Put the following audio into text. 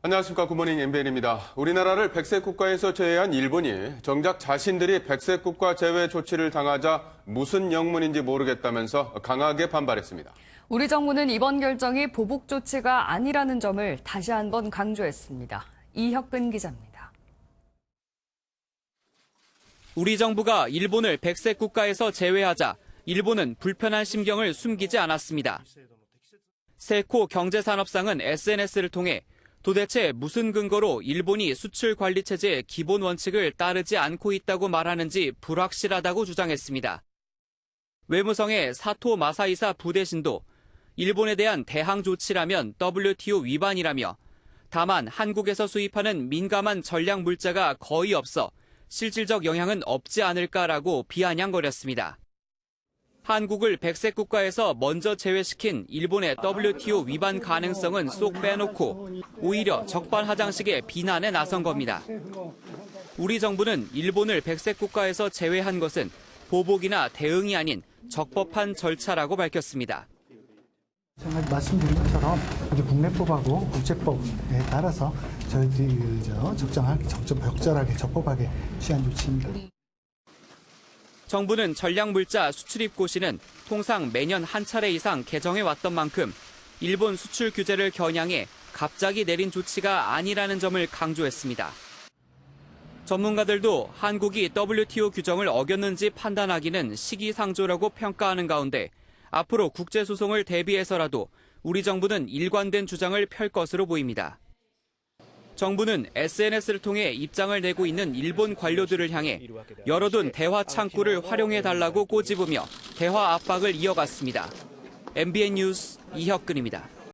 안녕하십니까. 굿모닝 MBN입니다. 우리나라를 백색 국가에서 제외한 일본이 정작 자신들이 백색 국가 제외 조치를 당하자 무슨 영문인지 모르겠다면서 강하게 반발했습니다. 우리 정부는 이번 결정이 보복 조치가 아니라는 점을 다시 한번 강조했습니다. 이혁근 기자입니다. 우리 정부가 일본을 백색 국가에서 제외하자 일본은 불편한 심경을 숨기지 않았습니다. 세코 경제산업상은 SNS를 통해 도대체 무슨 근거로 일본이 수출 관리 체제의 기본 원칙을 따르지 않고 있다고 말하는지 불확실하다고 주장했습니다. 외무성의 사토 마사이사 부대신도 일본에 대한 대항 조치라면 WTO 위반이라며 다만 한국에서 수입하는 민감한 전략 물자가 거의 없어 실질적 영향은 없지 않을까라고 비아냥거렸습니다. 한국을 백색 국가에서 먼저 제외시킨 일본의 WTO 위반 가능성은 쏙 빼놓고 오히려 적반하장식의 비난에 나선 겁니다. 우리 정부는 일본을 백색 국가에서 제외한 것은 보복이나 대응이 아닌 적법한 절차라고 밝혔습니다. 제가 말씀드린 것처럼 우리 국내법하고 국제법에 따라서 저희들이 적절하게 적법하게 취한 조치입니다. 정부는 전략물자 수출입고시는 통상 매년 한 차례 이상 개정해왔던 만큼 일본 수출 규제를 겨냥해 갑자기 내린 조치가 아니라는 점을 강조했습니다. 전문가들도 한국이 WTO 규정을 어겼는지 판단하기는 시기상조라고 평가하는 가운데 앞으로 국제소송을 대비해서라도 우리 정부는 일관된 주장을 펼 것으로 보입니다. 정부는 SNS를 통해 입장을 내고 있는 일본 관료들을 향해 열어둔 대화 창구를 활용해달라고 꼬집으며 대화 압박을 이어갔습니다. MBN 뉴스 이혁근입니다.